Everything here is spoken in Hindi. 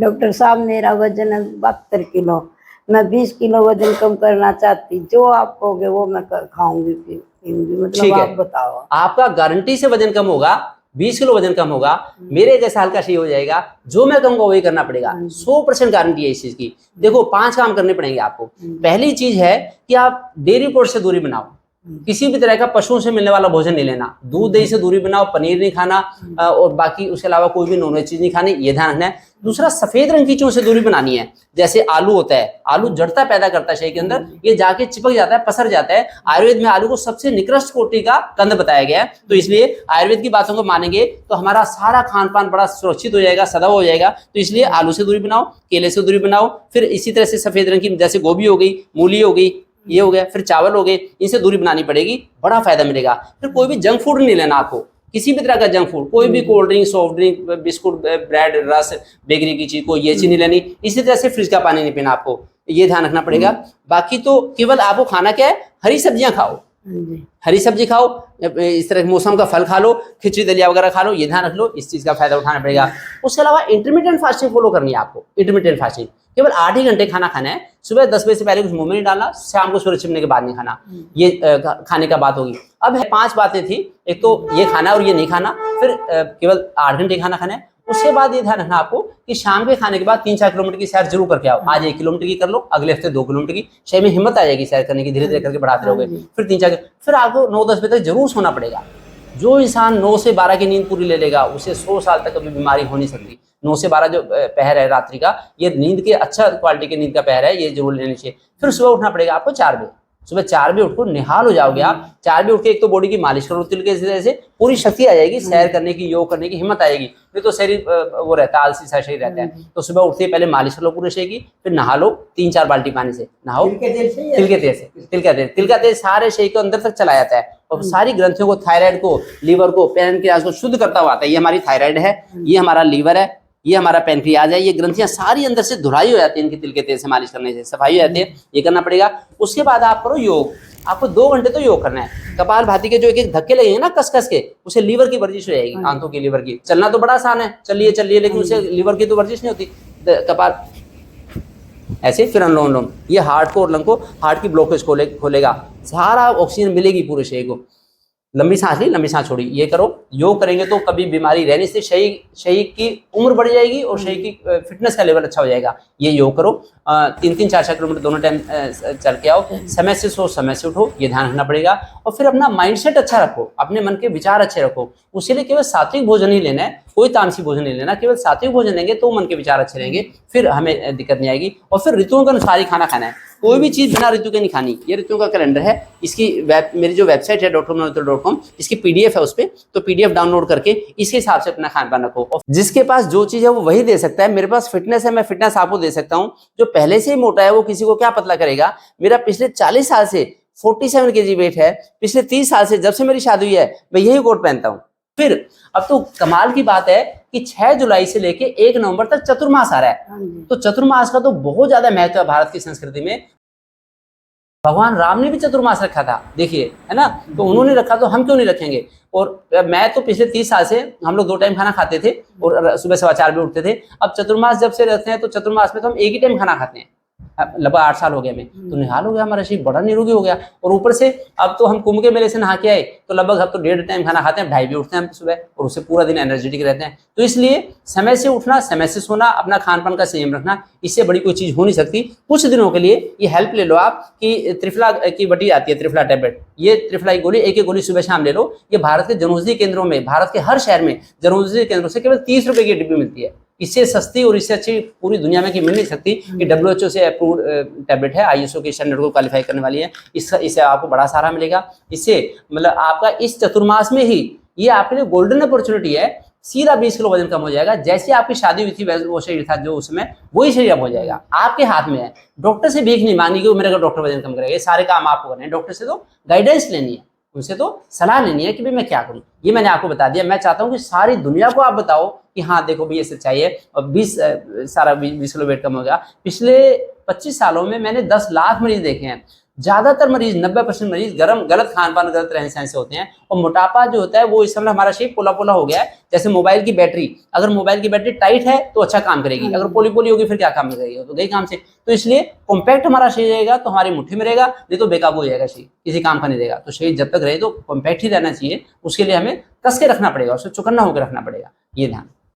डॉक्टर साहब मेरा वजन है 72 किलो। मैं 20 किलो वजन कम करना चाहती, जो आप कहोगे वो मैं खाऊंगी पीऊंगी, मतलब ठीक है, आप बताओ। आपका गारंटी से वजन कम होगा, 20 किलो वजन कम होगा, मेरे जैसा हल्का सही हो जाएगा, जो मैं कहूंगा वही करना पड़ेगा। 100% गारंटी है इस चीज की। देखो 5 काम करने पड़ेंगे आपको। पहली चीज है कि आप डेयरी प्रोडक्ट से दूरी बनाओ, किसी भी तरह का पशुओं से मिलने वाला भोजन नहीं लेना, दूध दही से दूरी बनाओ, पनीर नहीं खाना, और बाकी उसके अलावा कोई भी नॉनवेज चीज नहीं खानी, ये ध्यान रखना है। दूसरा, सफेद रंग की चीजों से दूरी बनानी है। जैसे आलू होता है, आलू जड़ता पैदा करता है शरीर के अंदर, ये जाके चिपक जाता है, पसर जाता है। आयुर्वेद में आलू को सबसे निकृष्ट कोटि का कंद बताया गया है, तो इसलिए आयुर्वेद की बातों को मानेंगे तो हमारा सारा खान पान बड़ा सुरक्षित हो जाएगा, सदा हो जाएगा। तो इसलिए आलू से दूरी बनाओ, केले से दूरी बनाओ, फिर इसी तरह से सफेद रंग की जैसे गोभी हो गई, मूली हो गई, ये हो गया, फिर चावल हो गए, इनसे दूरी बनानी पड़ेगी, बड़ा फायदा मिलेगा। फिर कोई भी जंक फूड नहीं लेना आपको, किसी भी तरह का जंक फूड, कोई भी cold drink, soft drink, biscuit, bread, रस, बेकरी की चीज, कोई ये चीज नहीं लेनी। इसी तरह से फ्रिज का पानी नहीं पीना, आपको ये ध्यान रखना पड़ेगा। बाकी तो केवल आपको खाना क्या है, हरी सब्जियां खाओ, हरी सब्जी खाओ, इस तरह मौसम का फल खा लो, खिचड़ी दलिया वगैरह खा लो, ये ध्यान रख लो, इस चीज का फायदा उठाना पड़ेगा। उसके अलावा इंटरमीडिएट फास्टिंग फॉलो करनी है आपको। इंटरमीडिएट फास्टिंग केवल 8 ही घंटे खाना खाना है, सुबह 10 बजे से पहले कुछ मुंह में नहीं डालना, शाम को सूरज छिपने के बाद नहीं खाना, ये खाने का बात होगी। अब है 5 बातें थी, एक तो ये खाना और ये नहीं खाना, फिर केवल 8 घंटे खाना खाना है। उसके बाद ये ध्यान रखना आपको कि शाम के खाने के बाद 3-4 किलोमीटर की सैर जरूर करके आओ। आज 1 किलोमीटर की कर लो, अगले हफ्ते 2 किलोमीटर की, शरीर में हिम्मत आ जाएगी सैर करने की, धीरे धीरे करके बढ़ाते रहोगे। फिर 3-4, फिर आपको 9-10 बजे तक जरूर सोना पड़ेगा। जो इंसान 9 से 12 की नींद पूरी ले लेगा, उसे 100 साल तक कभी बीमारी हो नहीं सकती। 9 से 12 जो पहर है रात्रि का, ये नींद के अच्छा क्वालिटी की नींद का पहर है, ये जरूर लेनी चाहिए। फिर सुबह उठना पड़ेगा आपको 4 बजे, सुबह 4 बजे उठकर निहाल हो जाओगे आप। 4 बजे उठ के एक तो बॉडी की मालिश करो, तिल के जरिए से पूरी शक्ति आ जाएगी, सैर करने की, योग करने की हिम्मत आएगी। नहीं तो शरीर वो रहता है, आलसी सा शरीर रहता है। तो सुबह उठते ही पहले मालिश कर लो पूरे शरीर की, फिर नहा लो 3-4 बाल्टी पानी से, नहाओ तिल के तेल से। तिल का तेल सारे शरीर के अंदर तक चला जाता है और सारी ग्रंथियों को, थायराइड को, लीवर को, पैनक्रियाज को शुद्ध करता हुआ आता है। ये हमारी थायराइड है, ये हमारा लीवर है, ये हमारा पैनक्रियाज है, ये ग्रंथियां सारी अंदर से धुलाई हो जाती है, इनके तिल के तेल से मालिश करने से सफाई हो जाती है, ये करना पड़ेगा। उसके बाद आप करो योग। आपको 2 घंटे तो योग करना है। कपाल भाती के जो एक धक्के लगेंगे ना कस कस के, उसे लीवर की वर्जिश हो जाएगी, आंतों की लीवर की। चलना तो बड़ा आसान है, चलिए, लेकिन उसे लीवर की तो वर्जिश नहीं होती। कपाल ऐसे, फिर अनुलोम विलोम, ये हार्ट को और लंग को, हार्ट की ब्लॉकेज खोलेगा, सारा ऑक्सीजन मिलेगी पूरे शरीर को। लंबी सांस ली, लंबी सांस छोड़ी, ये करो। योग करेंगे तो कभी बीमारी रहने से शरीर की उम्र बढ़ जाएगी और शरीर की फिटनेस का लेवल अच्छा हो जाएगा। ये योग करो। 3-3, 4-4 किलोमीटर दोनों टाइम चल के आओ। समय से सो, समय से उठो, ये ध्यान रखना पड़ेगा। और फिर अपना माइंडसेट अच्छा रखो, अपने मन के विचार अच्छे रखो। उसके लिए केवल सात्विक भोजन ही लेना है, कोई तामसी भोजन नहीं लेना। केवल सात्विक भोजन लेंगे तो मन के विचार अच्छे रहेंगे, फिर हमें दिक्कत नहीं आएगी। और फिर ऋतुओं के अनुसार ही खाना खाना है, कोई भी चीज बिना ऋतु के नहीं खानी। ये ऋतुओं का कैलेंडर है, इसकी मेरी जो वेबसाइट है drmanohitra.com, इसकी पीडीएफ है उस पे, तो पीडीएफ डाउनलोड करके इसके हिसाब से अपना खान पान रखो। जिसके पास जो चीज है वो वही दे सकता है। मेरे पास फिटनेस है, मैं फिटनेस आपको दे सकता हूँ। जो पहले से ही मोटा है वो किसी को क्या पतला करेगा। मेरा पिछले 40 साल से 47 kg वेट है। पिछले 30 साल से, जब से मेरी शादी हुई है, मैं यही कोट पहनता हूँ। फिर अब तो कमाल की बात है कि 6 जुलाई से लेके 1 नवंबर तक चतुर्मास आ रहा है। तो चतुर्मास का तो बहुत ज्यादा महत्व है भारत की संस्कृति में। भगवान राम ने भी चतुर्मास रखा था, देखिए, है ना। तो उन्होंने रखा तो हम क्यों नहीं रखेंगे। और मैं तो पिछले 30 साल से, हम लोग 2 टाइम खाना खाते थे और सुबह 4:15 बजे उठते थे। अब चतुर्मास जब से रहते हैं तो चतुर्मास में तो हम एक ही टाइम खाना खाते हैं। लगभग 8 साल हो गए हमें, तो निहाल हो गया हमारा शरीर, बड़ा निरोगी हो गया। और ऊपर से अब तो हम कुंभ के मेले से नहा के आए, तो लगभग अब तो 1.5 टाइम खाना खाते हैं, 2:30 बजे उठते हैं हम सुबह, और उससे पूरा दिन एनर्जेटिक रहते हैं। तो इसलिए समय से उठना, समय से सोना, अपना खान पान का संयम रखना, इससे बड़ी कोई चीज हो नहीं सकती। कुछ दिनों के लिए ये हेल्प ले लो आप कि त्रिफला की बटी आती है, त्रिफला टैबलेट, ये त्रिफला की गोली, एक गोली सुबह शाम ले लो। ये भारत के जनौषधि केंद्रों में, भारत के हर शहर में जनौषधि केंद्रों से केवल 30 रुपए की डिब्बी मिलती है। इससे सस्ती और इससे अच्छी पूरी दुनिया में की मिल नहीं सकती। कि WHO से अप्रूव्ड टैबलेट है, ISO के स्टैंडर्ड को क्वालिफाई करने वाली है। इससे आपको बड़ा सहारा मिलेगा। इससे मतलब आपका इस चतुर्मास में ही ये आपके लिए गोल्डन अपॉर्चुनिटी है, सीधा 20 किलो वजन कम हो जाएगा। जैसे आपकी शादी हुई थी वो शरीर था जो उसमें, वही शरीर अब हो जाएगा। आपके हाथ में है, डॉक्टर से भीख नहीं मांगनी कि मेरा डॉक्टर वजन कम करेगा। ये सारे काम आपको करने हैं। डॉक्टर से तो गाइडेंस लेनी है, उनसे तो सलाह लेनी है कि भाई मैं क्या करूं। ये मैंने आपको बता दिया। मैं चाहता हूं कि सारी दुनिया को आप बताओ कि हाँ देखो भाई ये सच्चाई है। और 20 किलो वेट कम हो गया। पिछले 25 सालों में मैंने 10 लाख मरीज देखे हैं। ज्यादातर मरीज 90% मरीज गलत खान पान गलत रहन सहन से होते हैं। और मोटापा जो होता है वो इस समय हमारा शेप पोला पोला हो गया है, जैसे मोबाइल की बैटरी, अगर मोबाइल की बैटरी टाइट है तो अच्छा काम करेगी, अगर पोली पोली होगी फिर क्या काम करेगी, तो गई काम से। तो इसलिए कॉम्पैक्ट हमारा शरीर रहेगा तो हमारी मुट्ठी में रहेगा, नहीं तो बेकाबू हो जाएगा शरीर, किसी काम का नहीं रहेगा। तो शरीर जब तक रहे तो कॉम्पैक्ट ही रहना चाहिए, उसके लिए हमें कस के रखना पड़ेगा, उसे चौकन्ना होकर रखना पड़ेगा, ये ध्यान।